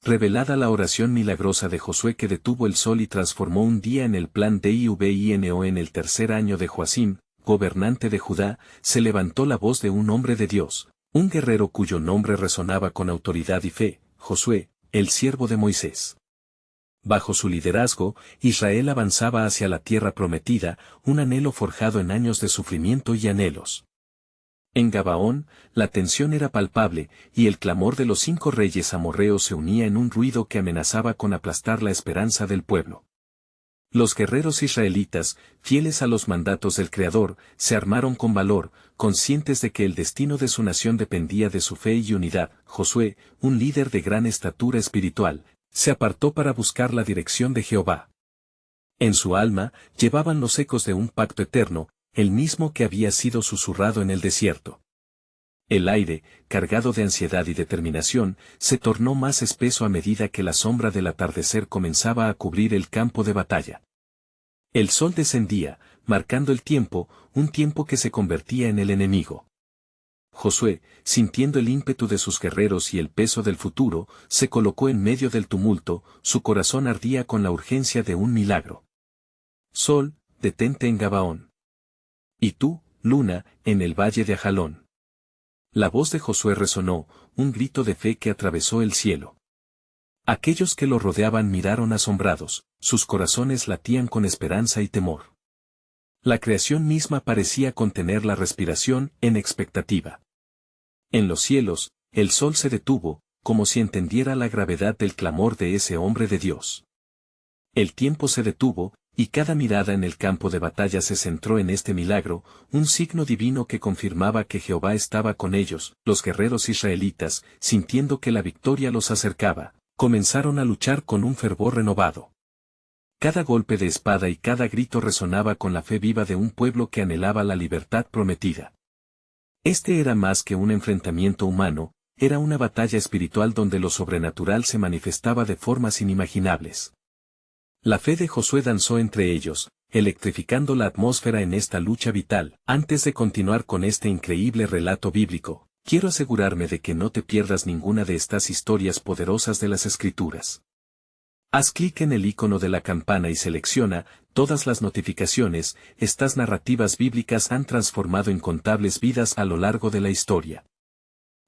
revelada la oración milagrosa de Josué que detuvo el sol y transformó un día en el plan Divino. En el tercer año de Joacim, gobernante de Judá, se levantó la voz de un hombre de Dios, un guerrero cuyo nombre resonaba con autoridad y fe, Josué, el siervo de Moisés. Bajo su liderazgo, Israel avanzaba hacia la tierra prometida, un anhelo forjado en años de sufrimiento y anhelos. En Gabaón, la tensión era palpable, y el clamor de los 5 reyes amorreos se unía en un ruido que amenazaba con aplastar la esperanza del pueblo. Los guerreros israelitas, fieles a los mandatos del Creador, se armaron con valor, conscientes de que el destino de su nación dependía de su fe y unidad. Josué, un líder de gran estatura espiritual, se apartó para buscar la dirección de Jehová. En su alma, llevaban los ecos de un pacto eterno, el mismo que había sido susurrado en el desierto. El aire, cargado de ansiedad y determinación, se tornó más espeso a medida que la sombra del atardecer comenzaba a cubrir el campo de batalla. El sol descendía, marcando el tiempo, un tiempo que se convertía en el enemigo. Josué, sintiendo el ímpetu de sus guerreros y el peso del futuro, se colocó en medio del tumulto, su corazón ardía con la urgencia de un milagro. Sol, detente en Gabaón. Y tú, luna, en el valle de Ajalón. La voz de Josué resonó, un grito de fe que atravesó el cielo. Aquellos que lo rodeaban miraron asombrados, sus corazones latían con esperanza y temor. La creación misma parecía contener la respiración en expectativa. En los cielos, el sol se detuvo, como si entendiera la gravedad del clamor de ese hombre de Dios. El tiempo se detuvo, y cada mirada en el campo de batalla se centró en este milagro, un signo divino que confirmaba que Jehová estaba con ellos. Los guerreros israelitas, sintiendo que la victoria los acercaba, comenzaron a luchar con un fervor renovado. Cada golpe de espada y cada grito resonaba con la fe viva de un pueblo que anhelaba la libertad prometida. Este era más que un enfrentamiento humano, era una batalla espiritual donde lo sobrenatural se manifestaba de formas inimaginables. La fe de Josué danzó entre ellos, electrificando la atmósfera en esta lucha vital. Antes de continuar con este increíble relato bíblico, quiero asegurarme de que no te pierdas ninguna de estas historias poderosas de las Escrituras. Haz clic en el icono de la campana y selecciona todas las notificaciones. Estas narrativas bíblicas han transformado incontables vidas a lo largo de la historia.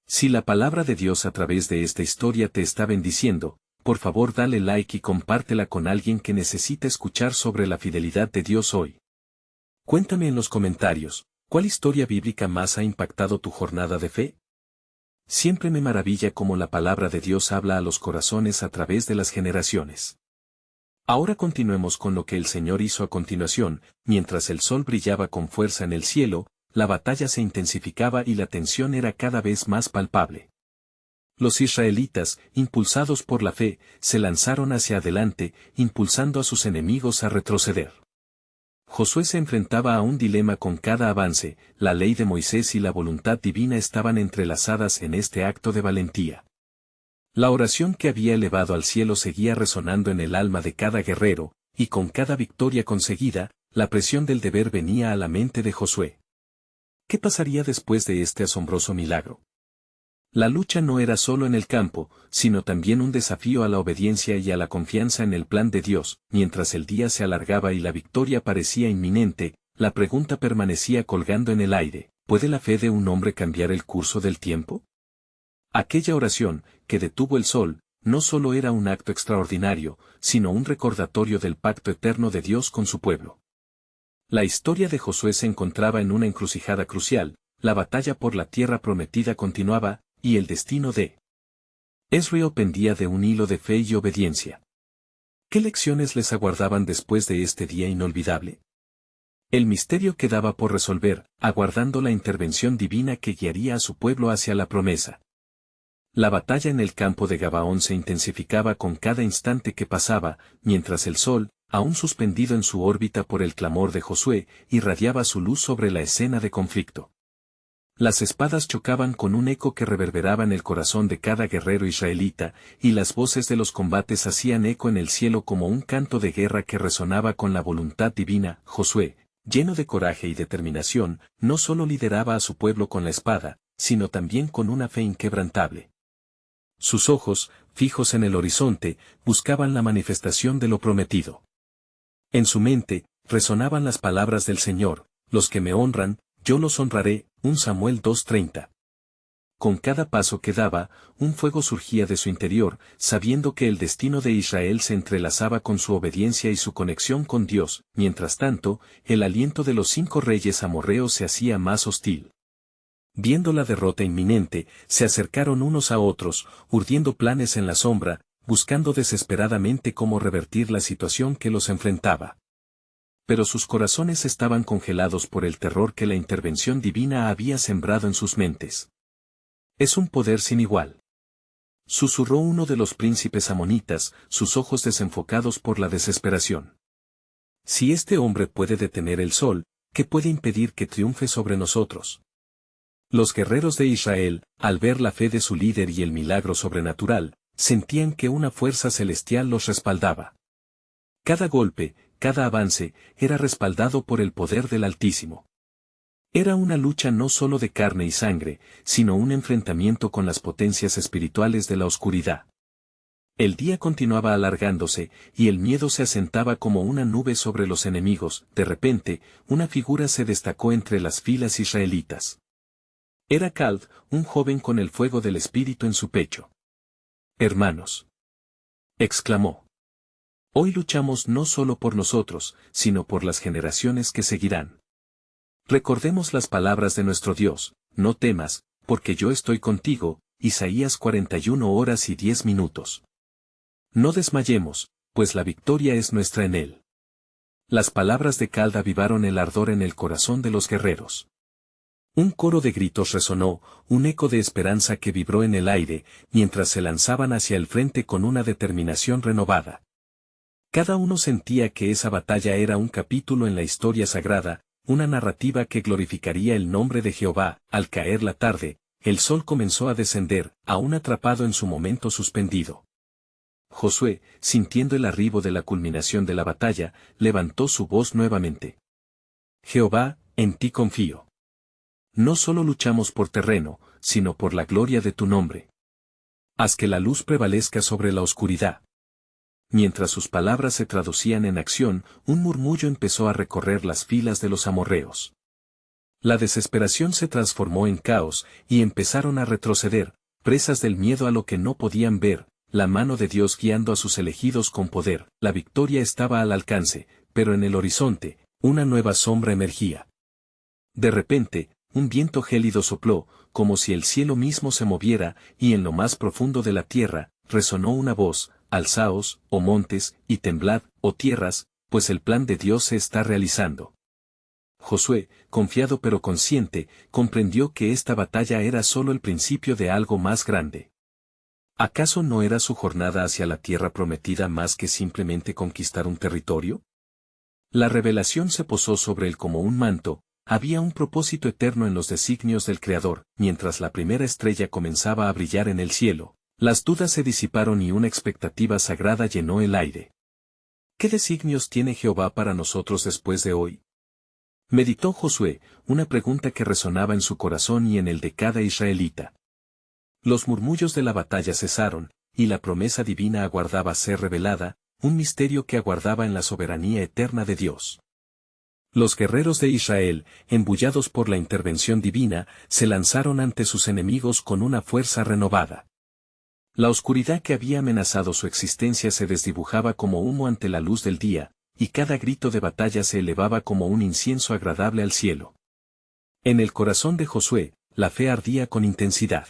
Si la palabra de Dios a través de esta historia te está bendiciendo, por favor dale like y compártela con alguien que necesita escuchar sobre la fidelidad de Dios hoy. Cuéntame en los comentarios, ¿cuál historia bíblica más ha impactado tu jornada de fe? Siempre me maravilla cómo la palabra de Dios habla a los corazones a través de las generaciones. Ahora continuemos con lo que el Señor hizo a continuación. Mientras el sol brillaba con fuerza en el cielo, la batalla se intensificaba y la tensión era cada vez más palpable. Los israelitas, impulsados por la fe, se lanzaron hacia adelante, impulsando a sus enemigos a retroceder. Josué se enfrentaba a un dilema con cada avance. La ley de Moisés y la voluntad divina estaban entrelazadas en este acto de valentía. La oración que había elevado al cielo seguía resonando en el alma de cada guerrero, y con cada victoria conseguida, la presión del deber venía a la mente de Josué. ¿Qué pasaría después de este asombroso milagro? La lucha no era solo en el campo, sino también un desafío a la obediencia y a la confianza en el plan de Dios. Mientras el día se alargaba y la victoria parecía inminente, la pregunta permanecía colgando en el aire: ¿puede la fe de un hombre cambiar el curso del tiempo? Aquella oración, que detuvo el sol, no solo era un acto extraordinario, sino un recordatorio del pacto eterno de Dios con su pueblo. La historia de Josué se encontraba en una encrucijada crucial. La batalla por la tierra prometida continuaba, y el destino de Israel pendía de un hilo de fe y obediencia. ¿Qué lecciones les aguardaban después de este día inolvidable? El misterio quedaba por resolver, aguardando la intervención divina que guiaría a su pueblo hacia la promesa. La batalla en el campo de Gabaón se intensificaba con cada instante que pasaba, mientras el sol, aún suspendido en su órbita por el clamor de Josué, irradiaba su luz sobre la escena de conflicto. Las espadas chocaban con un eco que reverberaba en el corazón de cada guerrero israelita, y las voces de los combates hacían eco en el cielo como un canto de guerra que resonaba con la voluntad divina. Josué, lleno de coraje y determinación, no solo lideraba a su pueblo con la espada, sino también con una fe inquebrantable. Sus ojos, fijos en el horizonte, buscaban la manifestación de lo prometido. En su mente, resonaban las palabras del Señor: los que me honran, yo los honraré, 1 Samuel 2:30. Con cada paso que daba, un fuego surgía de su interior, sabiendo que el destino de Israel se entrelazaba con su obediencia y su conexión con Dios. Mientras tanto, el aliento de los 5 reyes amorreos se hacía más hostil. Viendo la derrota inminente, se acercaron unos a otros, urdiendo planes en la sombra, buscando desesperadamente cómo revertir la situación que los enfrentaba. Pero sus corazones estaban congelados por el terror que la intervención divina había sembrado en sus mentes. Es un poder sin igual, susurró uno de los príncipes amonitas, sus ojos desenfocados por la desesperación. Si este hombre puede detener el sol, ¿qué puede impedir que triunfe sobre nosotros? Los guerreros de Israel, al ver la fe de su líder y el milagro sobrenatural, sentían que una fuerza celestial los respaldaba. Cada golpe, cada avance, era respaldado por el poder del Altísimo. Era una lucha no solo de carne y sangre, sino un enfrentamiento con las potencias espirituales de la oscuridad. El día continuaba alargándose, y el miedo se asentaba como una nube sobre los enemigos. De repente, una figura se destacó entre las filas israelitas. Era Caleb, un joven con el fuego del Espíritu en su pecho. «Hermanos», exclamó, «hoy luchamos no solo por nosotros, sino por las generaciones que seguirán. Recordemos las palabras de nuestro Dios: no temas, porque yo estoy contigo». Isaías 41:10. No desmayemos, pues la victoria es nuestra en Él. Las palabras de Caleb avivaron el ardor en el corazón de los guerreros. Un coro de gritos resonó, un eco de esperanza que vibró en el aire, mientras se lanzaban hacia el frente con una determinación renovada. Cada uno sentía que esa batalla era un capítulo en la historia sagrada, una narrativa que glorificaría el nombre de Jehová. Al caer la tarde, el sol comenzó a descender, aún atrapado en su momento suspendido. Josué, sintiendo el arribo de la culminación de la batalla, levantó su voz nuevamente. «Jehová, en ti confío. No solo luchamos por terreno, sino por la gloria de tu nombre. Haz que la luz prevalezca sobre la oscuridad». Mientras sus palabras se traducían en acción, un murmullo empezó a recorrer las filas de los amorreos. La desesperación se transformó en caos, y empezaron a retroceder, presas del miedo a lo que no podían ver, la mano de Dios guiando a sus elegidos con poder. La victoria estaba al alcance, pero en el horizonte, una nueva sombra emergía. De repente, un viento gélido sopló, como si el cielo mismo se moviera, y en lo más profundo de la tierra, resonó una voz: «Alzaos, oh montes, y temblad, oh tierras, pues el plan de Dios se está realizando». Josué, confiado pero consciente, comprendió que esta batalla era solo el principio de algo más grande. ¿Acaso no era su jornada hacia la tierra prometida más que simplemente conquistar un territorio? La revelación se posó sobre él como un manto. Había un propósito eterno en los designios del Creador. Mientras la primera estrella comenzaba a brillar en el cielo, las dudas se disiparon y una expectativa sagrada llenó el aire. ¿Qué designios tiene Jehová para nosotros después de hoy?, meditó Josué, una pregunta que resonaba en su corazón y en el de cada israelita. Los murmullos de la batalla cesaron, y la promesa divina aguardaba ser revelada, un misterio que aguardaba en la soberanía eterna de Dios. Los guerreros de Israel, embullados por la intervención divina, se lanzaron ante sus enemigos con una fuerza renovada. La oscuridad que había amenazado su existencia se desdibujaba como humo ante la luz del día, y cada grito de batalla se elevaba como un incienso agradable al cielo. En el corazón de Josué, la fe ardía con intensidad.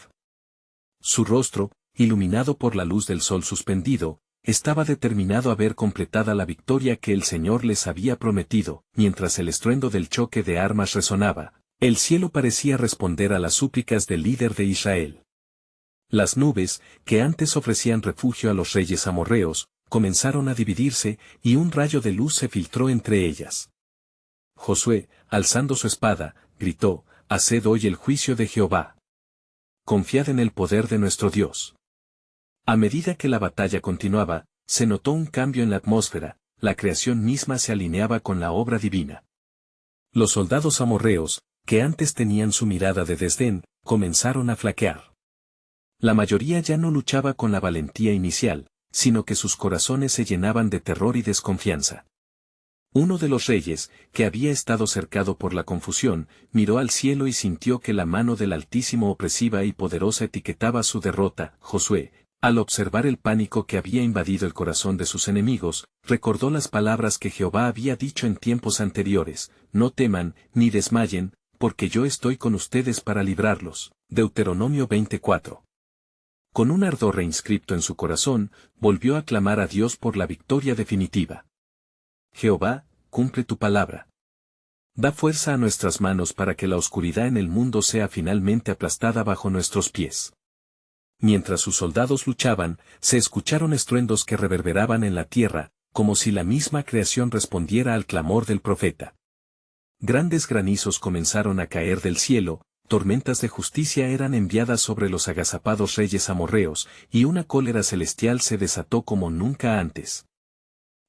Su rostro, iluminado por la luz del sol suspendido, estaba determinado a ver completada la victoria que el Señor les había prometido. Mientras el estruendo del choque de armas resonaba, el cielo parecía responder a las súplicas del líder de Israel. Las nubes, que antes ofrecían refugio a los reyes amorreos, comenzaron a dividirse, y un rayo de luz se filtró entre ellas. Josué, alzando su espada, gritó: «Haced hoy el juicio de Jehová. Confiad en el poder de nuestro Dios». A medida que la batalla continuaba, se notó un cambio en la atmósfera. La creación misma se alineaba con la obra divina. Los soldados amorreos, que antes tenían su mirada de desdén, comenzaron a flaquear. La mayoría ya no luchaba con la valentía inicial, sino que sus corazones se llenaban de terror y desconfianza. Uno de los reyes, que había estado cercado por la confusión, miró al cielo y sintió que la mano del Altísimo opresiva y poderosa etiquetaba su derrota. Josué, al observar el pánico que había invadido el corazón de sus enemigos, recordó las palabras que Jehová había dicho en tiempos anteriores: no teman, ni desmayen, porque yo estoy con ustedes para librarlos. Deuteronomio 24. Con un ardor reinscripto en su corazón, volvió a clamar a Dios por la victoria definitiva. Jehová, cumple tu palabra. Da fuerza a nuestras manos para que la oscuridad en el mundo sea finalmente aplastada bajo nuestros pies. Mientras sus soldados luchaban, se escucharon estruendos que reverberaban en la tierra, como si la misma creación respondiera al clamor del profeta. Grandes granizos comenzaron a caer del cielo, tormentas de justicia eran enviadas sobre los agazapados reyes amorreos, y una cólera celestial se desató como nunca antes.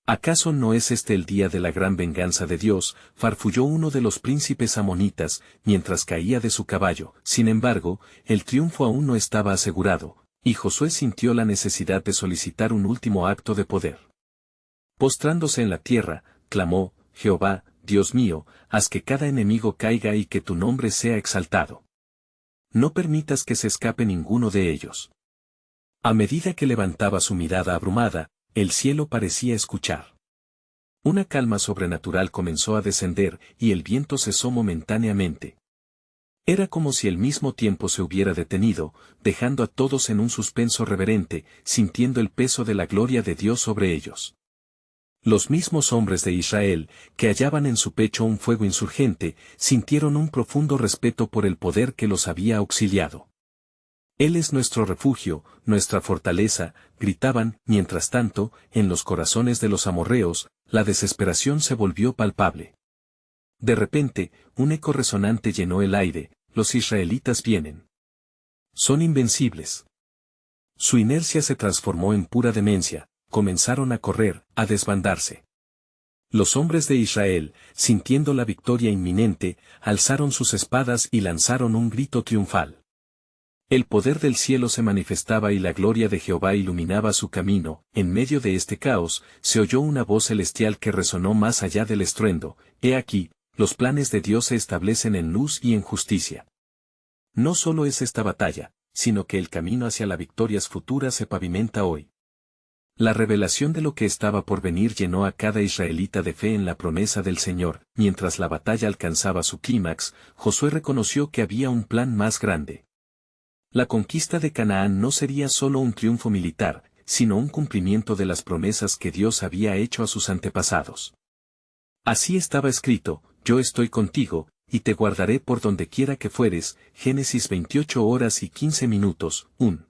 ¿Acaso no es este el día de la gran venganza de Dios?, farfulló uno de los príncipes amonitas, mientras caía de su caballo. Sin embargo, el triunfo aún no estaba asegurado, y Josué sintió la necesidad de solicitar un último acto de poder. Postrándose en la tierra, clamó: Jehová, Dios mío, haz que cada enemigo caiga y que tu nombre sea exaltado. No permitas que se escape ninguno de ellos. A medida que levantaba su mirada abrumada, el cielo parecía escuchar. Una calma sobrenatural comenzó a descender, y el viento cesó momentáneamente. Era como si el mismo tiempo se hubiera detenido, dejando a todos en un suspenso reverente, sintiendo el peso de la gloria de Dios sobre ellos. Los mismos hombres de Israel, que hallaban en su pecho un fuego insurgente, sintieron un profundo respeto por el poder que los había auxiliado. Él es nuestro refugio, nuestra fortaleza, gritaban. Mientras tanto, en los corazones de los amorreos, la desesperación se volvió palpable. De repente, un eco resonante llenó el aire: los israelitas vienen. Son invencibles. Su inercia se transformó en pura demencia, comenzaron a correr, a desbandarse. Los hombres de Israel, sintiendo la victoria inminente, alzaron sus espadas y lanzaron un grito triunfal. El poder del cielo se manifestaba y la gloria de Jehová iluminaba su camino. En medio de este caos, se oyó una voz celestial que resonó más allá del estruendo: he aquí, los planes de Dios se establecen en luz y en justicia. No solo es esta batalla, sino que el camino hacia las victorias futuras se pavimenta hoy. La revelación de lo que estaba por venir llenó a cada israelita de fe en la promesa del Señor. Mientras la batalla alcanzaba su clímax, Josué reconoció que había un plan más grande. La conquista de Canaán no sería solo un triunfo militar, sino un cumplimiento de las promesas que Dios había hecho a sus antepasados. Así estaba escrito: yo estoy contigo, y te guardaré por donde quiera que fueres. Génesis 28:15. Un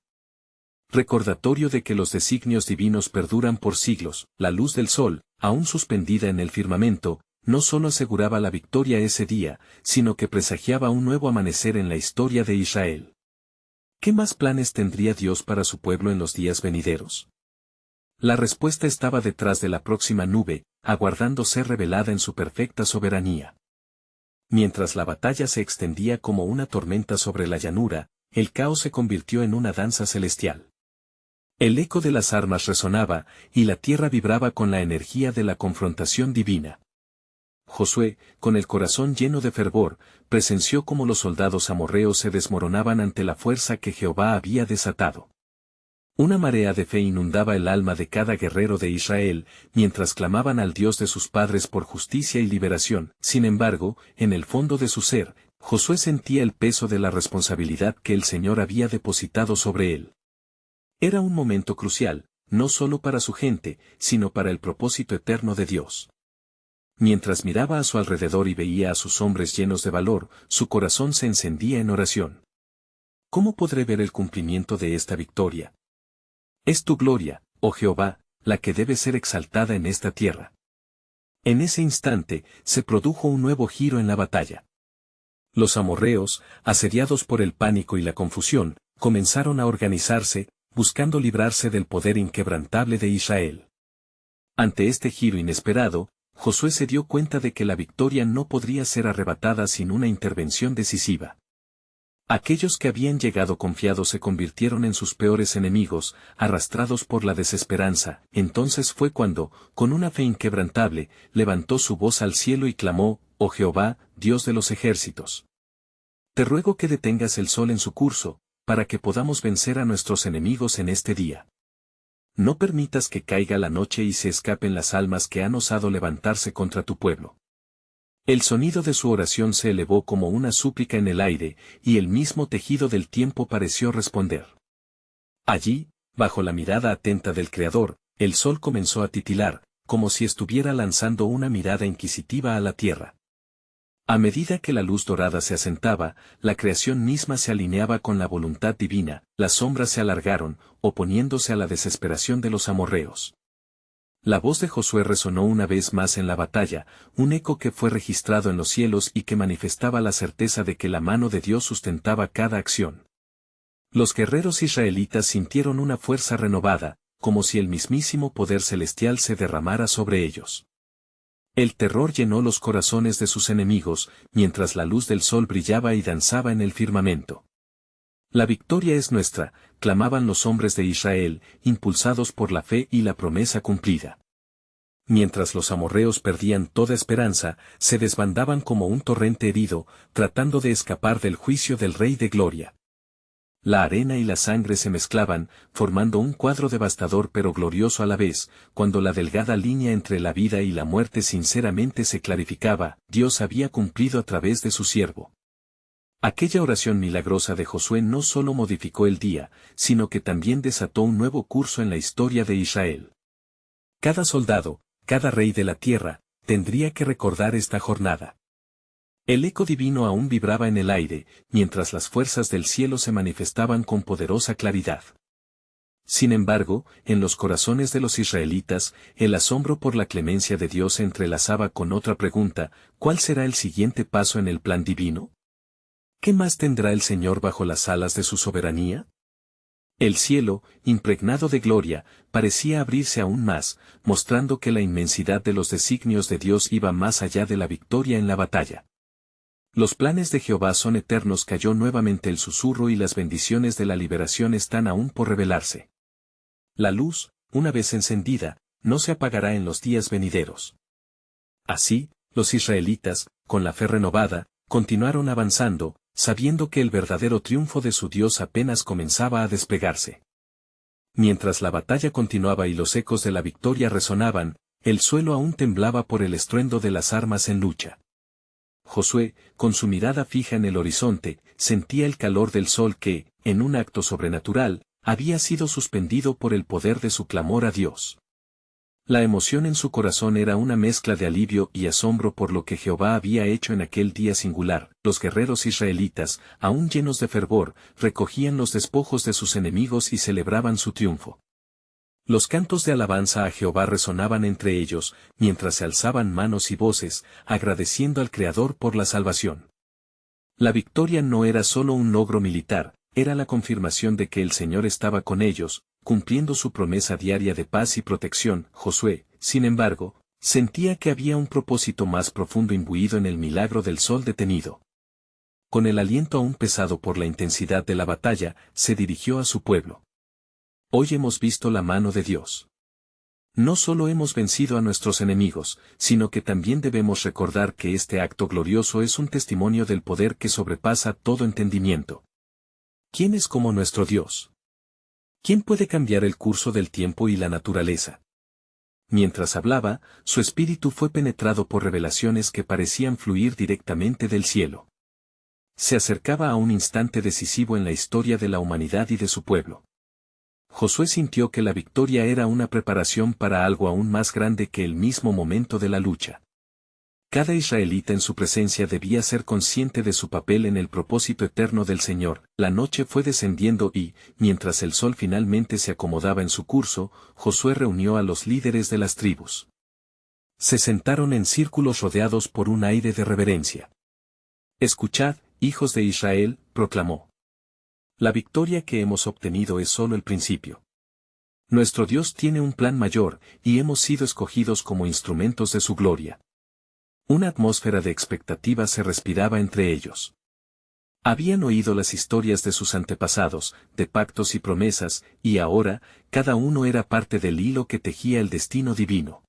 recordatorio de que los designios divinos perduran por siglos. La luz del sol, aún suspendida en el firmamento, no solo aseguraba la victoria ese día, sino que presagiaba un nuevo amanecer en la historia de Israel. ¿Qué más planes tendría Dios para su pueblo en los días venideros? La respuesta estaba detrás de la próxima nube, aguardando ser revelada en su perfecta soberanía. Mientras la batalla se extendía como una tormenta sobre la llanura, el caos se convirtió en una danza celestial. El eco de las armas resonaba, y la tierra vibraba con la energía de la confrontación divina. Josué, con el corazón lleno de fervor, presenció cómo los soldados amorreos se desmoronaban ante la fuerza que Jehová había desatado. Una marea de fe inundaba el alma de cada guerrero de Israel, mientras clamaban al Dios de sus padres por justicia y liberación. Sin embargo, en el fondo de su ser, Josué sentía el peso de la responsabilidad que el Señor había depositado sobre él. Era un momento crucial, no solo para su gente, sino para el propósito eterno de Dios. Mientras miraba a su alrededor y veía a sus hombres llenos de valor, su corazón se encendía en oración. ¿Cómo podré ver el cumplimiento de esta victoria? Es tu gloria, oh Jehová, la que debe ser exaltada en esta tierra. En ese instante, se produjo un nuevo giro en la batalla. Los amorreos, asediados por el pánico y la confusión, comenzaron a organizarse, buscando librarse del poder inquebrantable de Israel. Ante este giro inesperado, Josué se dio cuenta de que la victoria no podría ser arrebatada sin una intervención decisiva. Aquellos que habían llegado confiados se convirtieron en sus peores enemigos, arrastrados por la desesperanza. Entonces fue cuando, con una fe inquebrantable, levantó su voz al cielo y clamó: «Oh Jehová, Dios de los ejércitos, te ruego que detengas el sol en su curso, para que podamos vencer a nuestros enemigos en este día. No permitas que caiga la noche y se escapen las almas que han osado levantarse contra tu pueblo». El sonido de su oración se elevó como una súplica en el aire, y el mismo tejido del tiempo pareció responder. Allí, bajo la mirada atenta del Creador, el sol comenzó a titilar, como si estuviera lanzando una mirada inquisitiva a la tierra. A medida que la luz dorada se asentaba, la creación misma se alineaba con la voluntad divina, las sombras se alargaron, oponiéndose a la desesperación de los amorreos. La voz de Josué resonó una vez más en la batalla, un eco que fue registrado en los cielos y que manifestaba la certeza de que la mano de Dios sustentaba cada acción. Los guerreros israelitas sintieron una fuerza renovada, como si el mismísimo poder celestial se derramara sobre ellos. El terror llenó los corazones de sus enemigos, mientras la luz del sol brillaba y danzaba en el firmamento. La victoria es nuestra, clamaban los hombres de Israel, impulsados por la fe y la promesa cumplida. Mientras los amorreos perdían toda esperanza, se desbandaban como un torrente herido, tratando de escapar del juicio del Rey de Gloria. La arena y la sangre se mezclaban, formando un cuadro devastador pero glorioso a la vez. Cuando la delgada línea entre la vida y la muerte sinceramente se clarificaba, Dios había cumplido a través de su siervo. Aquella oración milagrosa de Josué no solo modificó el día, sino que también desató un nuevo curso en la historia de Israel. Cada soldado, cada rey de la tierra, tendría que recordar esta jornada. El eco divino aún vibraba en el aire, mientras las fuerzas del cielo se manifestaban con poderosa claridad. Sin embargo, en los corazones de los israelitas, el asombro por la clemencia de Dios se entrelazaba con otra pregunta: ¿cuál será el siguiente paso en el plan divino? ¿Qué más tendrá el Señor bajo las alas de su soberanía? El cielo, impregnado de gloria, parecía abrirse aún más, mostrando que la inmensidad de los designios de Dios iba más allá de la victoria en la batalla. Los planes de Jehová son eternos. Cayó nuevamente el susurro y las bendiciones de la liberación están aún por revelarse. La luz, una vez encendida, no se apagará en los días venideros. Así, los israelitas, con la fe renovada, continuaron avanzando, sabiendo que el verdadero triunfo de su Dios apenas comenzaba a desplegarse. Mientras la batalla continuaba y los ecos de la victoria resonaban, el suelo aún temblaba por el estruendo de las armas en lucha. Josué, con su mirada fija en el horizonte, sentía el calor del sol que, en un acto sobrenatural, había sido suspendido por el poder de su clamor a Dios. La emoción en su corazón era una mezcla de alivio y asombro por lo que Jehová había hecho en aquel día singular. Los guerreros israelitas, aún llenos de fervor, recogían los despojos de sus enemigos y celebraban su triunfo. Los cantos de alabanza a Jehová resonaban entre ellos, mientras se alzaban manos y voces, agradeciendo al Creador por la salvación. La victoria no era solo un logro militar, era la confirmación de que el Señor estaba con ellos, cumpliendo su promesa diaria de paz y protección. Josué, sin embargo, sentía que había un propósito más profundo imbuido en el milagro del sol detenido. Con el aliento aún pesado por la intensidad de la batalla, se dirigió a su pueblo. Hoy hemos visto la mano de Dios. No solo hemos vencido a nuestros enemigos, sino que también debemos recordar que este acto glorioso es un testimonio del poder que sobrepasa todo entendimiento. ¿Quién es como nuestro Dios? ¿Quién puede cambiar el curso del tiempo y la naturaleza? Mientras hablaba, su espíritu fue penetrado por revelaciones que parecían fluir directamente del cielo. Se acercaba a un instante decisivo en la historia de la humanidad y de su pueblo. Josué sintió que la victoria era una preparación para algo aún más grande que el mismo momento de la lucha. Cada israelita en su presencia debía ser consciente de su papel en el propósito eterno del Señor. La noche fue descendiendo y, mientras el sol finalmente se acomodaba en su curso, Josué reunió a los líderes de las tribus. Se sentaron en círculos rodeados por un aire de reverencia. «Escuchad, hijos de Israel», proclamó. «La victoria que hemos obtenido es solo el principio. Nuestro Dios tiene un plan mayor, y hemos sido escogidos como instrumentos de su gloria». Una atmósfera de expectativa se respiraba entre ellos. Habían oído las historias de sus antepasados, de pactos y promesas, y ahora, cada uno era parte del hilo que tejía el destino divino.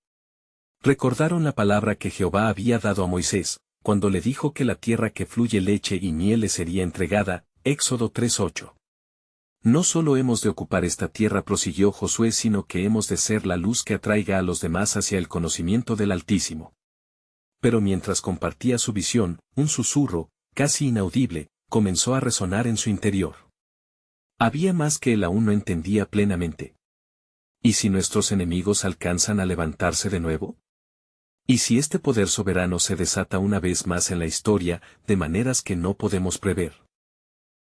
Recordaron la palabra que Jehová había dado a Moisés, cuando le dijo que la tierra que fluye leche y miel le sería entregada, Éxodo 3:8. No solo hemos de ocupar esta tierra, prosiguió Josué, sino que hemos de ser la luz que atraiga a los demás hacia el conocimiento del Altísimo. Pero mientras compartía su visión, un susurro, casi inaudible, comenzó a resonar en su interior. Había más que él aún no entendía plenamente. ¿Y si nuestros enemigos alcanzan a levantarse de nuevo? ¿Y si este poder soberano se desata una vez más en la historia, de maneras que no podemos prever?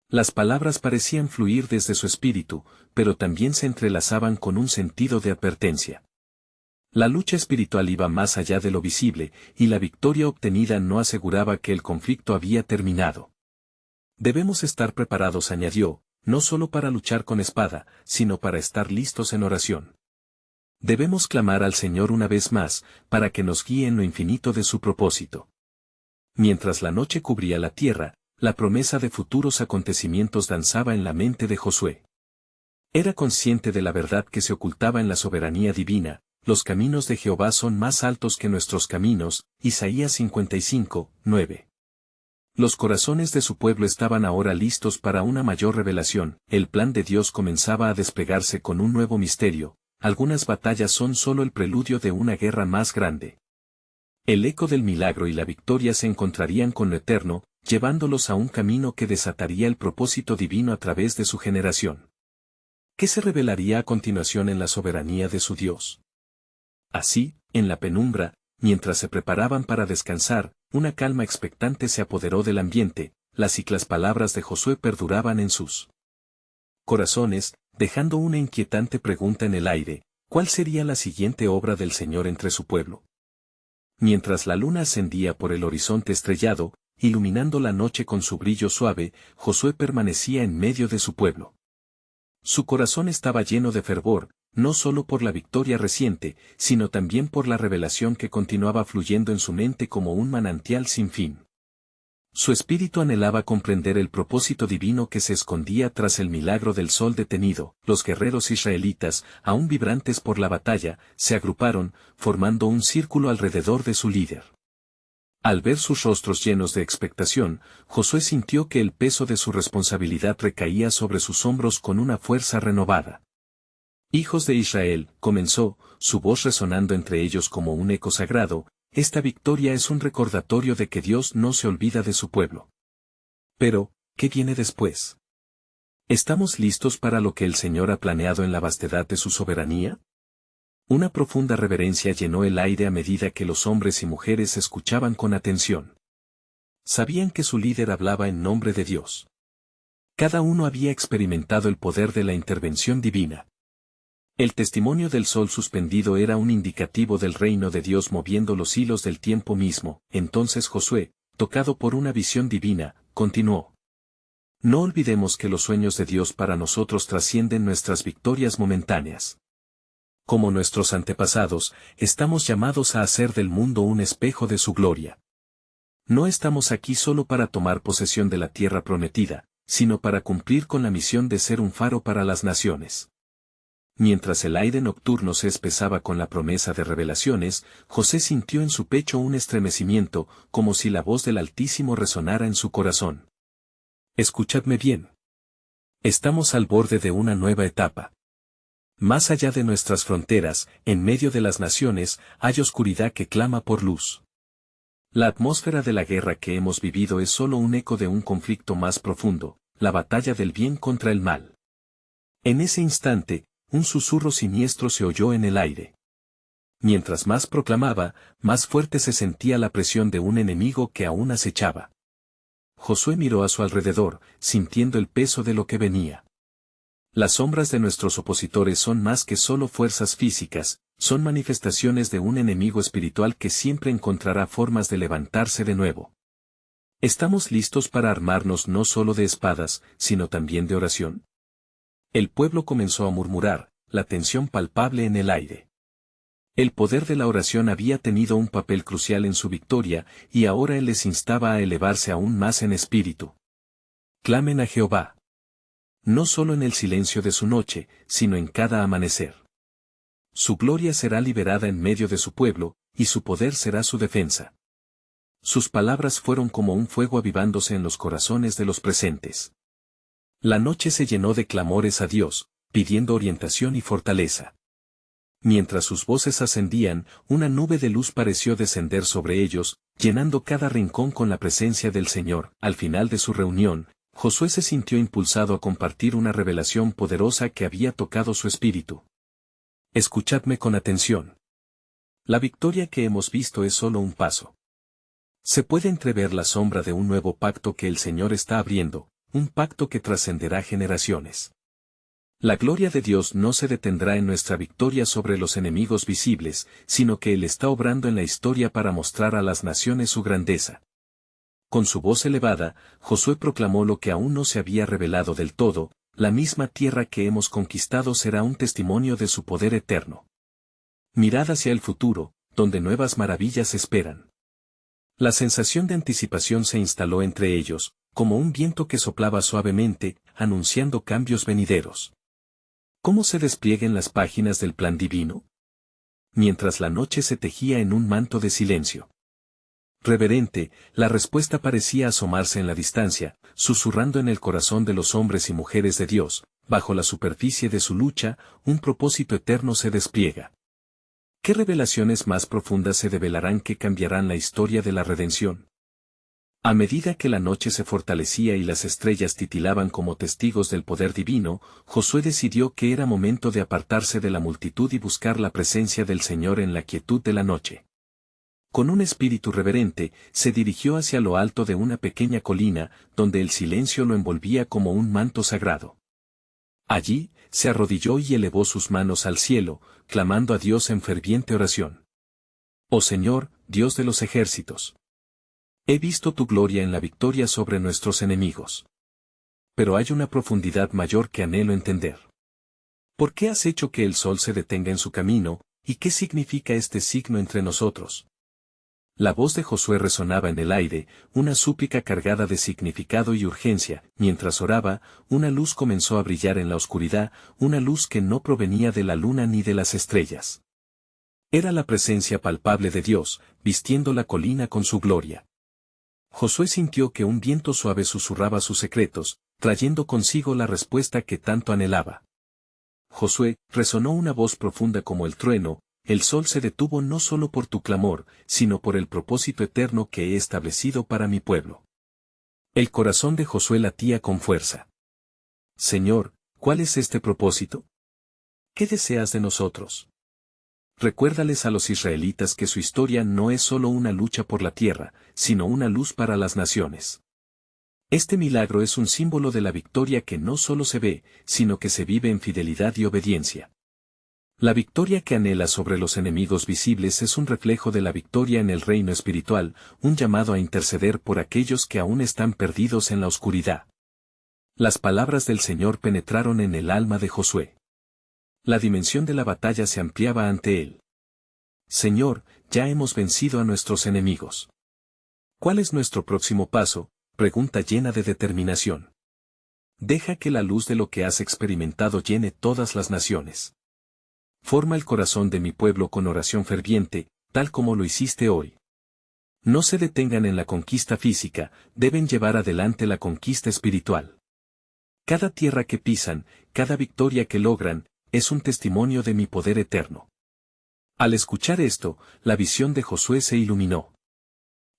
Las palabras parecían fluir desde su espíritu, pero también se entrelazaban con un sentido de advertencia. La lucha espiritual iba más allá de lo visible, y la victoria obtenida no aseguraba que el conflicto había terminado. Debemos estar preparados, añadió, no solo para luchar con espada, sino para estar listos en oración. Debemos clamar al Señor una vez más, para que nos guíe en lo infinito de su propósito. Mientras la noche cubría la tierra, la promesa de futuros acontecimientos danzaba en la mente de Josué. Era consciente de la verdad que se ocultaba en la soberanía divina. Los caminos de Jehová son más altos que nuestros caminos, Isaías 55:9. Los corazones de su pueblo estaban ahora listos para una mayor revelación, el plan de Dios comenzaba a desplegarse con un nuevo misterio, algunas batallas son solo el preludio de una guerra más grande. El eco del milagro y la victoria se encontrarían con lo eterno, llevándolos a un camino que desataría el propósito divino a través de su generación. ¿Qué se revelaría a continuación en la soberanía de su Dios? Así, en la penumbra, mientras se preparaban para descansar, una calma expectante se apoderó del ambiente, las palabras de Josué perduraban en sus corazones, dejando una inquietante pregunta en el aire: ¿cuál sería la siguiente obra del Señor entre su pueblo? Mientras la luna ascendía por el horizonte estrellado, iluminando la noche con su brillo suave, Josué permanecía en medio de su pueblo. Su corazón estaba lleno de fervor, no solo por la victoria reciente, sino también por la revelación que continuaba fluyendo en su mente como un manantial sin fin. Su espíritu anhelaba comprender el propósito divino que se escondía tras el milagro del sol detenido. Los guerreros israelitas, aún vibrantes por la batalla, se agruparon, formando un círculo alrededor de su líder. Al ver sus rostros llenos de expectación, Josué sintió que el peso de su responsabilidad recaía sobre sus hombros con una fuerza renovada. Hijos de Israel, comenzó, su voz resonando entre ellos como un eco sagrado, esta victoria es un recordatorio de que Dios no se olvida de su pueblo. Pero, ¿qué viene después? ¿Estamos listos para lo que el Señor ha planeado en la vastedad de su soberanía? Una profunda reverencia llenó el aire a medida que los hombres y mujeres escuchaban con atención. Sabían que su líder hablaba en nombre de Dios. Cada uno había experimentado el poder de la intervención divina. El testimonio del sol suspendido era un indicativo del reino de Dios moviendo los hilos del tiempo mismo. Entonces Josué, tocado por una visión divina, continuó: no olvidemos que los sueños de Dios para nosotros trascienden nuestras victorias momentáneas. Como nuestros antepasados, estamos llamados a hacer del mundo un espejo de su gloria. No estamos aquí solo para tomar posesión de la tierra prometida, sino para cumplir con la misión de ser un faro para las naciones. Mientras el aire nocturno se espesaba con la promesa de revelaciones, José sintió en su pecho un estremecimiento, como si la voz del Altísimo resonara en su corazón. Escuchadme bien. Estamos al borde de una nueva etapa. Más allá de nuestras fronteras, en medio de las naciones, hay oscuridad que clama por luz. La atmósfera de la guerra que hemos vivido es solo un eco de un conflicto más profundo, la batalla del bien contra el mal. En ese instante, un susurro siniestro se oyó en el aire. Mientras más proclamaba, más fuerte se sentía la presión de un enemigo que aún acechaba. Josué miró a su alrededor, sintiendo el peso de lo que venía. Las sombras de nuestros opositores son más que solo fuerzas físicas, son manifestaciones de un enemigo espiritual que siempre encontrará formas de levantarse de nuevo. ¿Estamos listos para armarnos no solo de espadas, sino también de oración? El pueblo comenzó a murmurar, la tensión palpable en el aire. El poder de la oración había tenido un papel crucial en su victoria, y ahora él les instaba a elevarse aún más en espíritu. Clamen a Jehová. No solo en el silencio de su noche, sino en cada amanecer. Su gloria será liberada en medio de su pueblo, y su poder será su defensa. Sus palabras fueron como un fuego avivándose en los corazones de los presentes. La noche se llenó de clamores a Dios, pidiendo orientación y fortaleza. Mientras sus voces ascendían, una nube de luz pareció descender sobre ellos, llenando cada rincón con la presencia del Señor. Al final de su reunión, Josué se sintió impulsado a compartir una revelación poderosa que había tocado su espíritu. Escuchadme con atención. La victoria que hemos visto es solo un paso. Se puede entrever la sombra de un nuevo pacto que el Señor está abriendo, un pacto que trascenderá generaciones. La gloria de Dios no se detendrá en nuestra victoria sobre los enemigos visibles, sino que Él está obrando en la historia para mostrar a las naciones su grandeza. Con su voz elevada, Josué proclamó lo que aún no se había revelado del todo: la misma tierra que hemos conquistado será un testimonio de su poder eterno. Mirad hacia el futuro, donde nuevas maravillas esperan. La sensación de anticipación se instaló entre ellos, como un viento que soplaba suavemente, anunciando cambios venideros. ¿Cómo se desplieguen las páginas del plan divino? Mientras la noche se tejía en un manto de silencio. Reverente, la respuesta parecía asomarse en la distancia, susurrando en el corazón de los hombres y mujeres de Dios. Bajo la superficie de su lucha, un propósito eterno se despliega. ¿Qué revelaciones más profundas se develarán que cambiarán la historia de la redención? A medida que la noche se fortalecía y las estrellas titilaban como testigos del poder divino, Josué decidió que era momento de apartarse de la multitud y buscar la presencia del Señor en la quietud de la noche. Con un espíritu reverente, se dirigió hacia lo alto de una pequeña colina, donde el silencio lo envolvía como un manto sagrado. Allí, se arrodilló y elevó sus manos al cielo, clamando a Dios en ferviente oración. Oh Señor, Dios de los ejércitos. He visto tu gloria en la victoria sobre nuestros enemigos. Pero hay una profundidad mayor que anhelo entender. ¿Por qué has hecho que el sol se detenga en su camino, y qué significa este signo entre nosotros? La voz de Josué resonaba en el aire, una súplica cargada de significado y urgencia. Mientras oraba, una luz comenzó a brillar en la oscuridad, una luz que no provenía de la luna ni de las estrellas. Era la presencia palpable de Dios, vistiendo la colina con su gloria. Josué sintió que un viento suave susurraba sus secretos, trayendo consigo la respuesta que tanto anhelaba. Josué, resonó una voz profunda como el trueno: el sol se detuvo no solo por tu clamor, sino por el propósito eterno que he establecido para mi pueblo. El corazón de Josué latía con fuerza. Señor, ¿cuál es este propósito? ¿Qué deseas de nosotros? Recuérdales a los israelitas que su historia no es solo una lucha por la tierra, sino una luz para las naciones. Este milagro es un símbolo de la victoria que no solo se ve, sino que se vive en fidelidad y obediencia. La victoria que anhela sobre los enemigos visibles es un reflejo de la victoria en el reino espiritual, un llamado a interceder por aquellos que aún están perdidos en la oscuridad. Las palabras del Señor penetraron en el alma de Josué. La dimensión de la batalla se ampliaba ante él. Señor, ya hemos vencido a nuestros enemigos. ¿Cuál es nuestro próximo paso? Pregunta llena de determinación. Deja que la luz de lo que has experimentado llene todas las naciones. Forma el corazón de mi pueblo con oración ferviente, tal como lo hiciste hoy. No se detengan en la conquista física, deben llevar adelante la conquista espiritual. Cada tierra que pisan, cada victoria que logran, es un testimonio de mi poder eterno. Al escuchar esto, la visión de Josué se iluminó.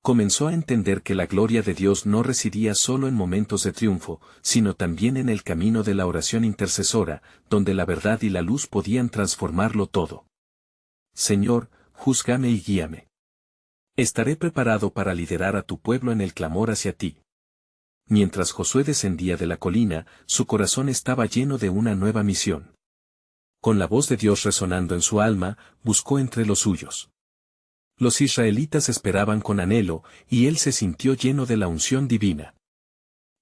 Comenzó a entender que la gloria de Dios no residía solo en momentos de triunfo, sino también en el camino de la oración intercesora, donde la verdad y la luz podían transformarlo todo. Señor, júzgame y guíame. Estaré preparado para liderar a tu pueblo en el clamor hacia ti. Mientras Josué descendía de la colina, su corazón estaba lleno de una nueva misión. Con la voz de Dios resonando en su alma, buscó entre los suyos. Los israelitas esperaban con anhelo, y él se sintió lleno de la unción divina.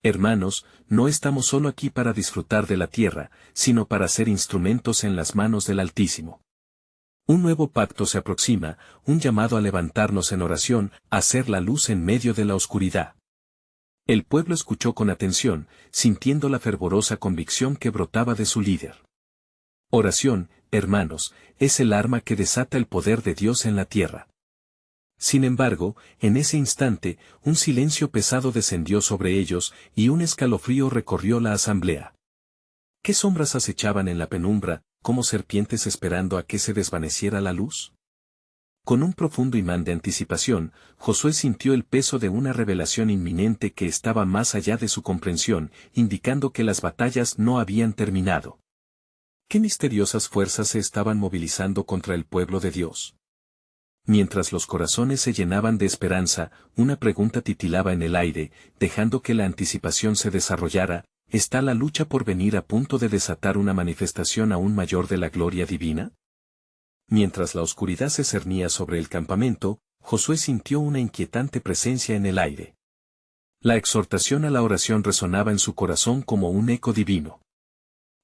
Hermanos, no estamos solo aquí para disfrutar de la tierra, sino para ser instrumentos en las manos del Altísimo. Un nuevo pacto se aproxima, un llamado a levantarnos en oración, a ser la luz en medio de la oscuridad. El pueblo escuchó con atención, sintiendo la fervorosa convicción que brotaba de su líder. Oración, hermanos, es el arma que desata el poder de Dios en la tierra. Sin embargo, en ese instante, un silencio pesado descendió sobre ellos, y un escalofrío recorrió la asamblea. ¿Qué sombras acechaban en la penumbra, como serpientes esperando a que se desvaneciera la luz? Con un profundo imán de anticipación, Josué sintió el peso de una revelación inminente que estaba más allá de su comprensión, indicando que las batallas no habían terminado. ¿Qué misteriosas fuerzas se estaban movilizando contra el pueblo de Dios? Mientras los corazones se llenaban de esperanza, una pregunta titilaba en el aire, dejando que la anticipación se desarrollara: ¿está la lucha por venir a punto de desatar una manifestación aún mayor de la gloria divina? Mientras la oscuridad se cernía sobre el campamento, Josué sintió una inquietante presencia en el aire. La exhortación a la oración resonaba en su corazón como un eco divino.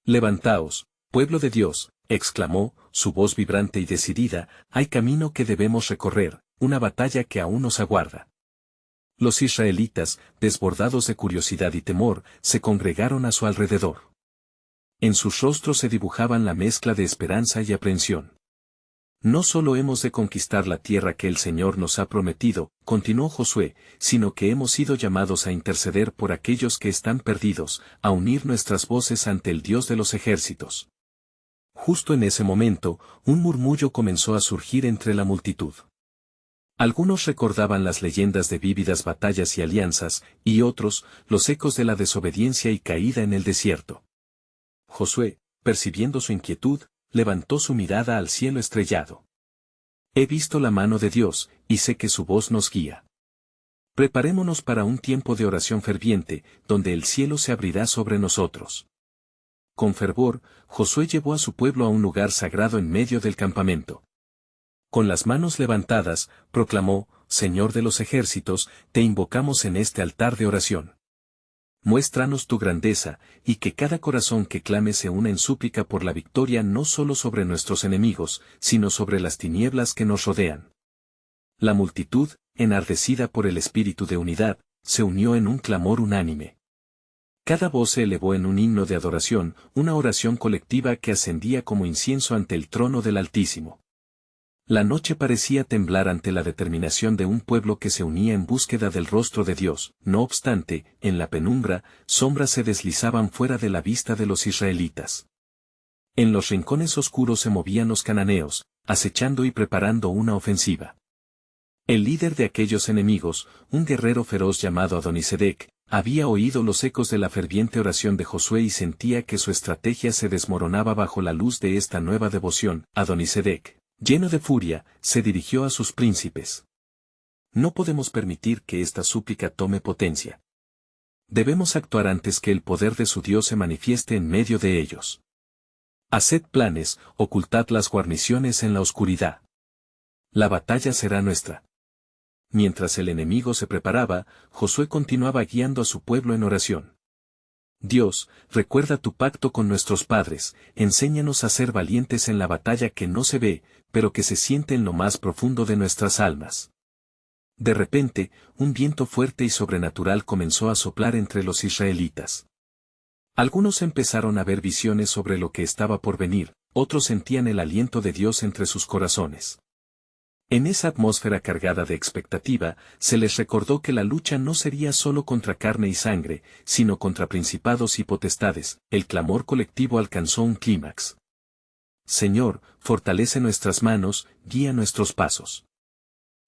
«Levantaos, pueblo de Dios», exclamó, su voz vibrante y decidida, «hay camino que debemos recorrer, una batalla que aún nos aguarda». Los israelitas, desbordados de curiosidad y temor, se congregaron a su alrededor. En sus rostros se dibujaban la mezcla de esperanza y aprensión. «No solo hemos de conquistar la tierra que el Señor nos ha prometido», continuó Josué, «sino que hemos sido llamados a interceder por aquellos que están perdidos, a unir nuestras voces ante el Dios de los ejércitos». Justo en ese momento, un murmullo comenzó a surgir entre la multitud. Algunos recordaban las leyendas de vívidas batallas y alianzas, y otros, los ecos de la desobediencia y caída en el desierto. Josué, percibiendo su inquietud, levantó su mirada al cielo estrellado. «He visto la mano de Dios, y sé que su voz nos guía. Preparémonos para un tiempo de oración ferviente, donde el cielo se abrirá sobre nosotros». Con fervor, Josué llevó a su pueblo a un lugar sagrado en medio del campamento. Con las manos levantadas, proclamó: «Señor de los ejércitos, te invocamos en este altar de oración. Muéstranos tu grandeza, y que cada corazón que clame se una en súplica por la victoria no solo sobre nuestros enemigos, sino sobre las tinieblas que nos rodean». La multitud, enardecida por el espíritu de unidad, se unió en un clamor unánime. Cada voz se elevó en un himno de adoración, una oración colectiva que ascendía como incienso ante el trono del Altísimo. La noche parecía temblar ante la determinación de un pueblo que se unía en búsqueda del rostro de Dios. No obstante, en la penumbra, sombras se deslizaban fuera de la vista de los israelitas. En los rincones oscuros se movían los cananeos, acechando y preparando una ofensiva. El líder de aquellos enemigos, un guerrero feroz llamado Adonisedec, había oído los ecos de la ferviente oración de Josué y sentía que su estrategia se desmoronaba bajo la luz de esta nueva devoción. Adonisedec, lleno de furia, se dirigió a sus príncipes. «No podemos permitir que esta súplica tome potencia. Debemos actuar antes que el poder de su Dios se manifieste en medio de ellos. Haced planes, ocultad las guarniciones en la oscuridad. La batalla será nuestra». Mientras el enemigo se preparaba, Josué continuaba guiando a su pueblo en oración. «Dios, recuerda tu pacto con nuestros padres, enséñanos a ser valientes en la batalla que no se ve, pero que se siente en lo más profundo de nuestras almas». De repente, un viento fuerte y sobrenatural comenzó a soplar entre los israelitas. Algunos empezaron a ver visiones sobre lo que estaba por venir, otros sentían el aliento de Dios entre sus corazones. En esa atmósfera cargada de expectativa, se les recordó que la lucha no sería solo contra carne y sangre, sino contra principados y potestades. El clamor colectivo alcanzó un clímax. «Señor, fortalece nuestras manos, guía nuestros pasos.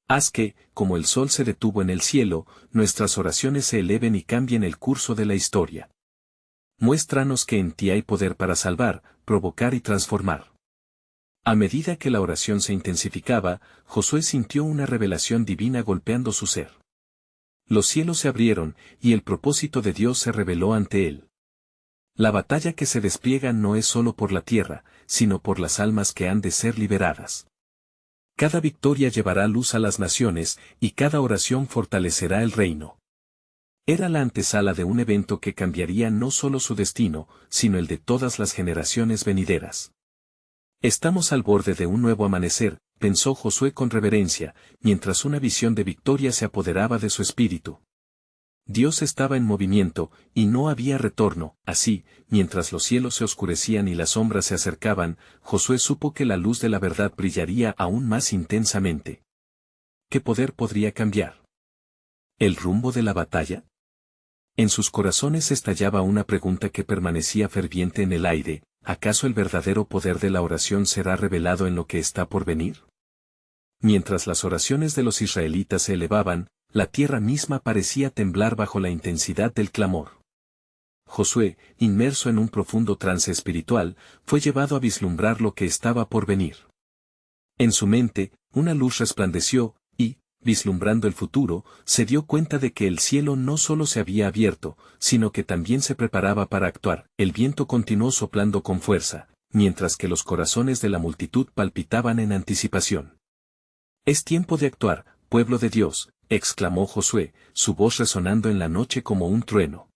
Haz que, como el sol se detuvo en el cielo, nuestras oraciones se eleven y cambien el curso de la historia. Muéstranos que en ti hay poder para salvar, provocar y transformar». A medida que la oración se intensificaba, Josué sintió una revelación divina golpeando su ser. Los cielos se abrieron, y el propósito de Dios se reveló ante él. La batalla que se despliega no es solo por la tierra, sino por las almas que han de ser liberadas. Cada victoria llevará luz a las naciones, y cada oración fortalecerá el reino. Era la antesala de un evento que cambiaría no solo su destino, sino el de todas las generaciones venideras. «Estamos al borde de un nuevo amanecer», pensó Josué con reverencia, mientras una visión de victoria se apoderaba de su espíritu. Dios estaba en movimiento, y no había retorno. Así, mientras los cielos se oscurecían y las sombras se acercaban, Josué supo que la luz de la verdad brillaría aún más intensamente. ¿Qué poder podría cambiar el rumbo de la batalla? En sus corazones estallaba una pregunta que permanecía ferviente en el aire: ¿acaso el verdadero poder de la oración será revelado en lo que está por venir? Mientras las oraciones de los israelitas se elevaban, la tierra misma parecía temblar bajo la intensidad del clamor. Josué, inmerso en un profundo trance espiritual, fue llevado a vislumbrar lo que estaba por venir. En su mente, una luz resplandeció, y, vislumbrando el futuro, se dio cuenta de que el cielo no solo se había abierto, sino que también se preparaba para actuar. El viento continuó soplando con fuerza, mientras que los corazones de la multitud palpitaban en anticipación. «Es tiempo de actuar, pueblo de Dios», exclamó Josué, su voz resonando en la noche como un trueno.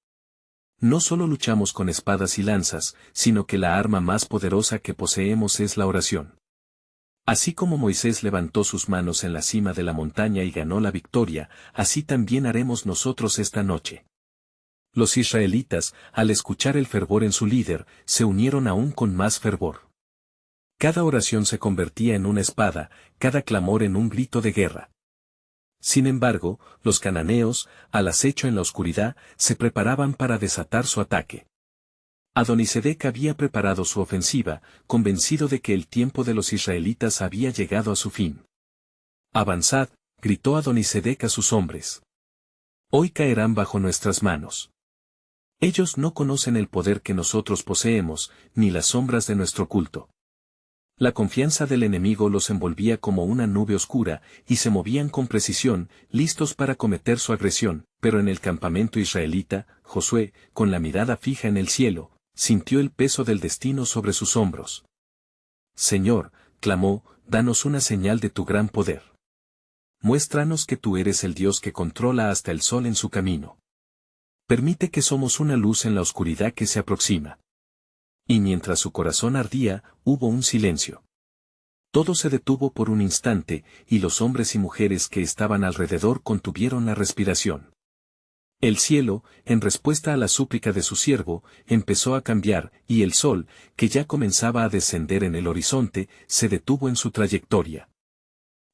«No solo luchamos con espadas y lanzas, sino que la arma más poderosa que poseemos es la oración. Así como Moisés levantó sus manos en la cima de la montaña y ganó la victoria, así también haremos nosotros esta noche». Los israelitas, al escuchar el fervor en su líder, se unieron aún con más fervor. Cada oración se convertía en una espada, cada clamor en un grito de guerra. Sin embargo, los cananeos, al acecho en la oscuridad, se preparaban para desatar su ataque. Adonisedec había preparado su ofensiva, convencido de que el tiempo de los israelitas había llegado a su fin. «Avanzad», gritó Adonisedec a sus hombres. «Hoy caerán bajo nuestras manos. Ellos no conocen el poder que nosotros poseemos, ni las sombras de nuestro culto». La confianza del enemigo los envolvía como una nube oscura, y se movían con precisión, listos para cometer su agresión, pero en el campamento israelita, Josué, con la mirada fija en el cielo, sintió el peso del destino sobre sus hombros. «Señor», clamó, «danos una señal de tu gran poder. Muéstranos que tú eres el Dios que controla hasta el sol en su camino. Permite que somos una luz en la oscuridad que se aproxima». Y mientras su corazón ardía, hubo un silencio. Todo se detuvo por un instante, y los hombres y mujeres que estaban alrededor contuvieron la respiración. El cielo, en respuesta a la súplica de su siervo, empezó a cambiar, y el sol, que ya comenzaba a descender en el horizonte, se detuvo en su trayectoria.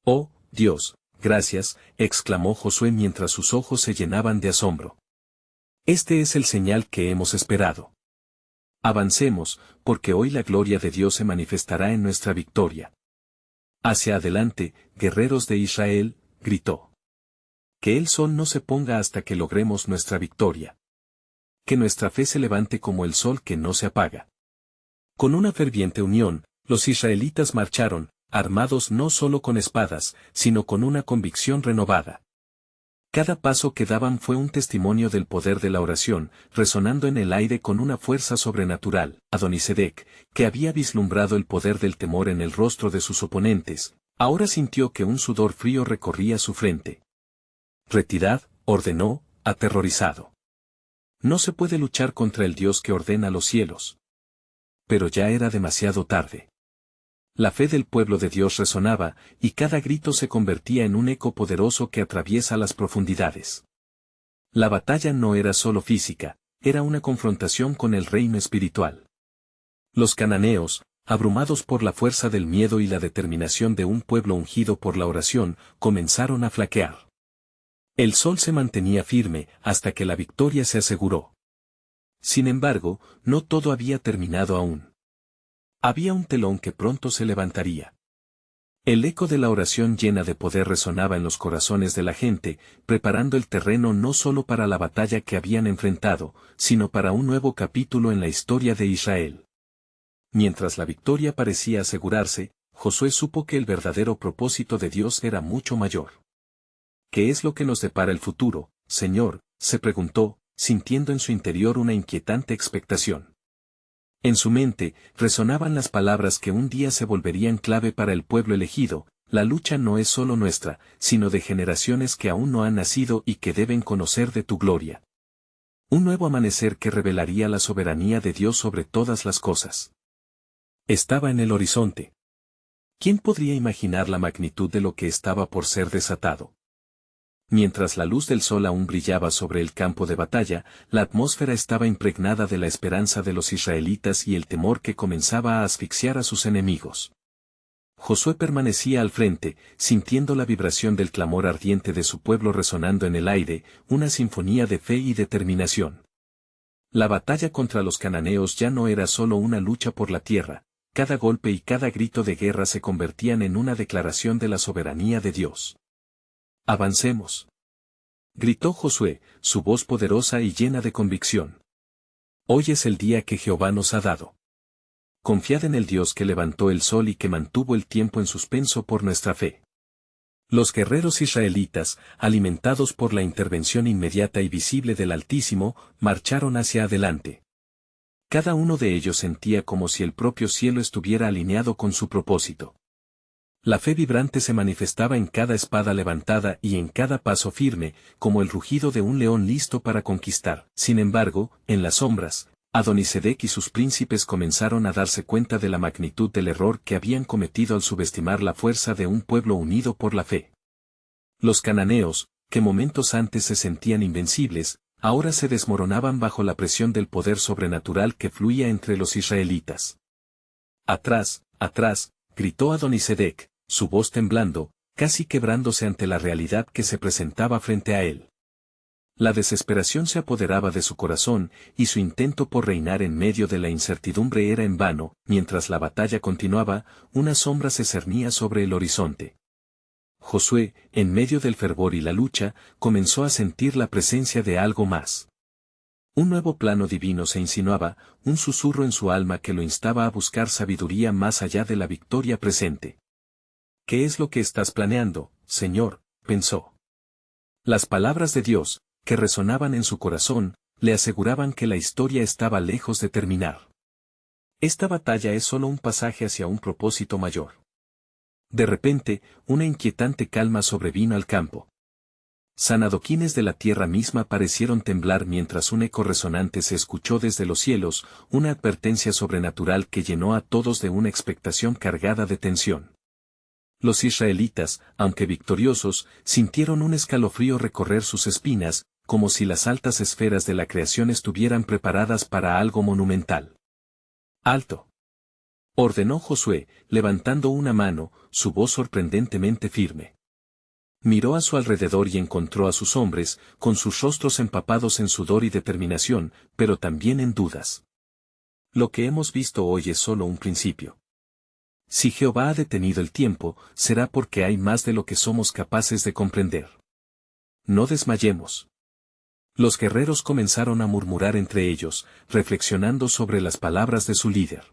«Oh, Dios, gracias», exclamó Josué mientras sus ojos se llenaban de asombro. «Este es el señal que hemos esperado. Avancemos, porque hoy la gloria de Dios se manifestará en nuestra victoria». «Hacia adelante, guerreros de Israel», gritó. «Que el sol no se ponga hasta que logremos nuestra victoria. Que nuestra fe se levante como el sol que no se apaga». Con una ferviente unión, los israelitas marcharon, armados no solo con espadas, sino con una convicción renovada. Cada paso que daban fue un testimonio del poder de la oración, resonando en el aire con una fuerza sobrenatural. Adonisedec, que había vislumbrado el poder del temor en el rostro de sus oponentes, ahora sintió que un sudor frío recorría su frente. «Retirad», ordenó, aterrorizado. «No se puede luchar contra el Dios que ordena los cielos». Pero ya era demasiado tarde. La fe del pueblo de Dios resonaba, y cada grito se convertía en un eco poderoso que atraviesa las profundidades. La batalla no era solo física, era una confrontación con el reino espiritual. Los cananeos, abrumados por la fuerza del miedo y la determinación de un pueblo ungido por la oración, comenzaron a flaquear. El sol se mantenía firme hasta que la victoria se aseguró. Sin embargo, no todo había terminado aún. Había un telón que pronto se levantaría. El eco de la oración llena de poder resonaba en los corazones de la gente, preparando el terreno no solo para la batalla que habían enfrentado, sino para un nuevo capítulo en la historia de Israel. Mientras la victoria parecía asegurarse, Josué supo que el verdadero propósito de Dios era mucho mayor. «¿Qué es lo que nos depara el futuro, Señor?», se preguntó, sintiendo en su interior una inquietante expectación. En su mente, resonaban las palabras que un día se volverían clave para el pueblo elegido: «La lucha no es solo nuestra, sino de generaciones que aún no han nacido y que deben conocer de tu gloria». Un nuevo amanecer que revelaría la soberanía de Dios sobre todas las cosas. Estaba en el horizonte. ¿Quién podría imaginar la magnitud de lo que estaba por ser desatado? Mientras la luz del sol aún brillaba sobre el campo de batalla, la atmósfera estaba impregnada de la esperanza de los israelitas y el temor que comenzaba a asfixiar a sus enemigos. Josué permanecía al frente, sintiendo la vibración del clamor ardiente de su pueblo resonando en el aire, una sinfonía de fe y determinación. La batalla contra los cananeos ya no era solo una lucha por la tierra, cada golpe y cada grito de guerra se convertían en una declaración de la soberanía de Dios. «Avancemos», gritó Josué, su voz poderosa y llena de convicción. «Hoy es el día que Jehová nos ha dado. Confiad en el Dios que levantó el sol y que mantuvo el tiempo en suspenso por nuestra fe». Los guerreros israelitas, alimentados por la intervención inmediata y visible del Altísimo, marcharon hacia adelante. Cada uno de ellos sentía como si el propio cielo estuviera alineado con su propósito. La fe vibrante se manifestaba en cada espada levantada y en cada paso firme, como el rugido de un león listo para conquistar. Sin embargo, en las sombras, Adonisedec y sus príncipes comenzaron a darse cuenta de la magnitud del error que habían cometido al subestimar la fuerza de un pueblo unido por la fe. Los cananeos, que momentos antes se sentían invencibles, ahora se desmoronaban bajo la presión del poder sobrenatural que fluía entre los israelitas. «Atrás, atrás», gritó Adonisedec, su voz temblando, casi quebrándose ante la realidad que se presentaba frente a él. La desesperación se apoderaba de su corazón, y su intento por reinar en medio de la incertidumbre era en vano. Mientras la batalla continuaba, una sombra se cernía sobre el horizonte. Josué, en medio del fervor y la lucha, comenzó a sentir la presencia de algo más. Un nuevo plano divino se insinuaba, un susurro en su alma que lo instaba a buscar sabiduría más allá de la victoria presente. «¿Qué es lo que estás planeando, Señor?», pensó. Las palabras de Dios, que resonaban en su corazón, le aseguraban que la historia estaba lejos de terminar. Esta batalla es solo un pasaje hacia un propósito mayor. De repente, una inquietante calma sobrevino al campo. Sanadoquines de la tierra misma parecieron temblar mientras un eco resonante se escuchó desde los cielos, una advertencia sobrenatural que llenó a todos de una expectación cargada de tensión. Los israelitas, aunque victoriosos, sintieron un escalofrío recorrer sus espinas, como si las altas esferas de la creación estuvieran preparadas para algo monumental. «¡Alto!», ordenó Josué, levantando una mano, su voz sorprendentemente firme. Miró a su alrededor y encontró a sus hombres, con sus rostros empapados en sudor y determinación, pero también en dudas. «Lo que hemos visto hoy es solo un principio. Si Jehová ha detenido el tiempo, será porque hay más de lo que somos capaces de comprender. No desmayemos». Los guerreros comenzaron a murmurar entre ellos, reflexionando sobre las palabras de su líder.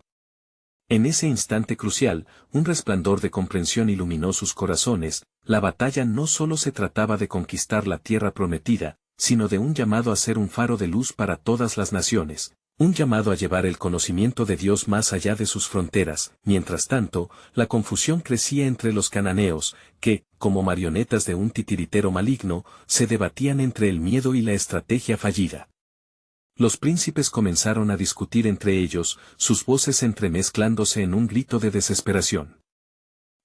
En ese instante crucial, un resplandor de comprensión iluminó sus corazones. La batalla no solo se trataba de conquistar la tierra prometida, sino de un llamado a ser un faro de luz para todas las naciones. Un llamado a llevar el conocimiento de Dios más allá de sus fronteras. Mientras tanto, la confusión crecía entre los cananeos, que, como marionetas de un titiritero maligno, se debatían entre el miedo y la estrategia fallida. Los príncipes comenzaron a discutir entre ellos, sus voces entremezclándose en un grito de desesperación.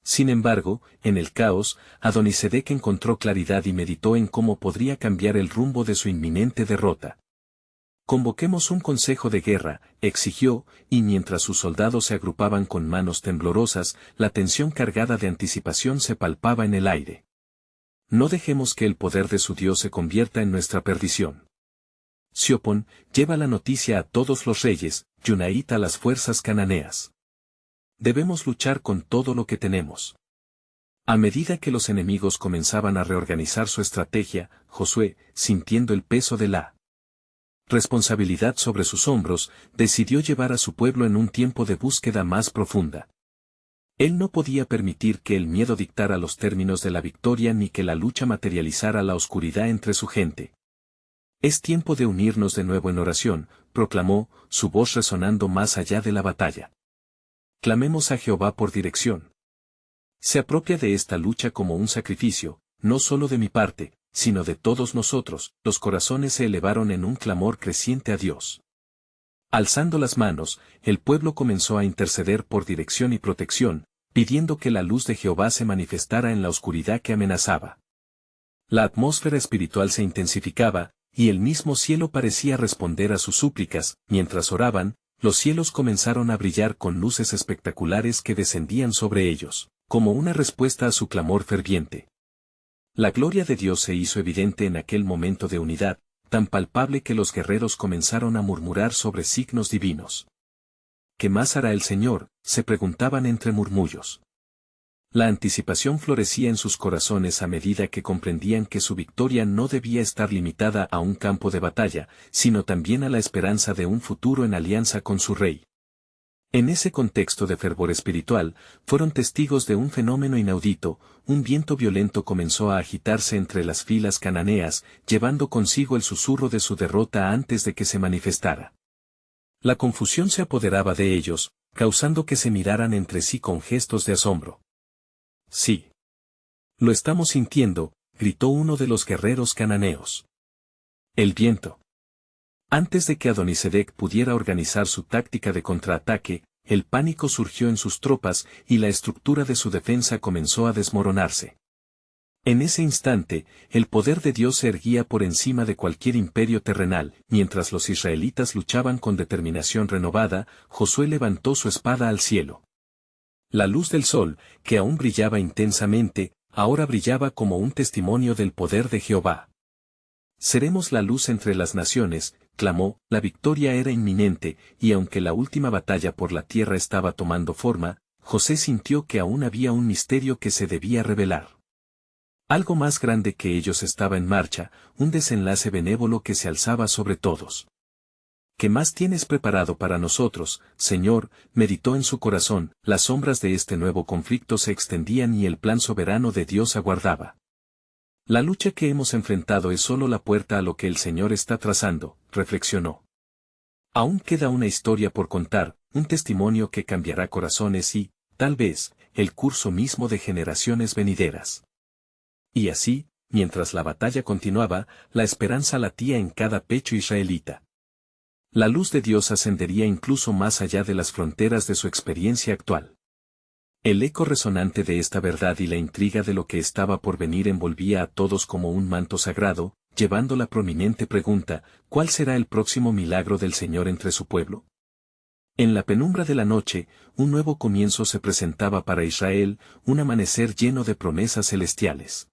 Sin embargo, en el caos, Adonisedec encontró claridad y meditó en cómo podría cambiar el rumbo de su inminente derrota. «Convoquemos un consejo de guerra», exigió, y mientras sus soldados se agrupaban con manos temblorosas, la tensión cargada de anticipación se palpaba en el aire. «No dejemos que el poder de su Dios se convierta en nuestra perdición. Siopón, lleva la noticia a todos los reyes, Yunait a las fuerzas cananeas. Debemos luchar con todo lo que tenemos». A medida que los enemigos comenzaban a reorganizar su estrategia, Josué, sintiendo el peso de la responsabilidad sobre sus hombros, decidió llevar a su pueblo en un tiempo de búsqueda más profunda. Él no podía permitir que el miedo dictara los términos de la victoria ni que la lucha materializara la oscuridad entre su gente. «Es tiempo de unirnos de nuevo en oración», proclamó, su voz resonando más allá de la batalla. «Clamemos a Jehová por dirección. Se apropia de esta lucha como un sacrificio, no solo de mi parte, sino de todos nosotros». Los corazones se elevaron en un clamor creciente a Dios. Alzando las manos, el pueblo comenzó a interceder por dirección y protección, pidiendo que la luz de Jehová se manifestara en la oscuridad que amenazaba. La atmósfera espiritual se intensificaba, y el mismo cielo parecía responder a sus súplicas. Mientras oraban, los cielos comenzaron a brillar con luces espectaculares que descendían sobre ellos, como una respuesta a su clamor ferviente. La gloria de Dios se hizo evidente en aquel momento de unidad, tan palpable que los guerreros comenzaron a murmurar sobre signos divinos. ¿Qué más hará el Señor?, se preguntaban entre murmullos. La anticipación florecía en sus corazones a medida que comprendían que su victoria no debía estar limitada a un campo de batalla, sino también a la esperanza de un futuro en alianza con su Rey. En ese contexto de fervor espiritual, fueron testigos de un fenómeno inaudito. Un viento violento comenzó a agitarse entre las filas cananeas, llevando consigo el susurro de su derrota antes de que se manifestara. La confusión se apoderaba de ellos, causando que se miraran entre sí con gestos de asombro. Sí. Lo estamos sintiendo, gritó uno de los guerreros cananeos. El viento. Antes de que Adonisedec pudiera organizar su táctica de contraataque, el pánico surgió en sus tropas y la estructura de su defensa comenzó a desmoronarse. En ese instante, el poder de Dios se erguía por encima de cualquier imperio terrenal. Mientras los israelitas luchaban con determinación renovada, Josué levantó su espada al cielo. La luz del sol, que aún brillaba intensamente, ahora brillaba como un testimonio del poder de Jehová. Seremos la luz entre las naciones, clamó. La victoria era inminente, y aunque la última batalla por la tierra estaba tomando forma, José sintió que aún había un misterio que se debía revelar. Algo más grande que ellos estaba en marcha, un desenlace benévolo que se alzaba sobre todos. ¿Qué más tienes preparado para nosotros, Señor?, meditó en su corazón. Las sombras de este nuevo conflicto se extendían y el plan soberano de Dios aguardaba. La lucha que hemos enfrentado es solo la puerta a lo que el Señor está trazando, reflexionó. Aún queda una historia por contar, un testimonio que cambiará corazones y, tal vez, el curso mismo de generaciones venideras. Y así, mientras la batalla continuaba, la esperanza latía en cada pecho israelita. La luz de Dios ascendería incluso más allá de las fronteras de su experiencia actual. El eco resonante de esta verdad y la intriga de lo que estaba por venir envolvía a todos como un manto sagrado, llevando la prominente pregunta: ¿cuál será el próximo milagro del Señor entre su pueblo? En la penumbra de la noche, un nuevo comienzo se presentaba para Israel, un amanecer lleno de promesas celestiales.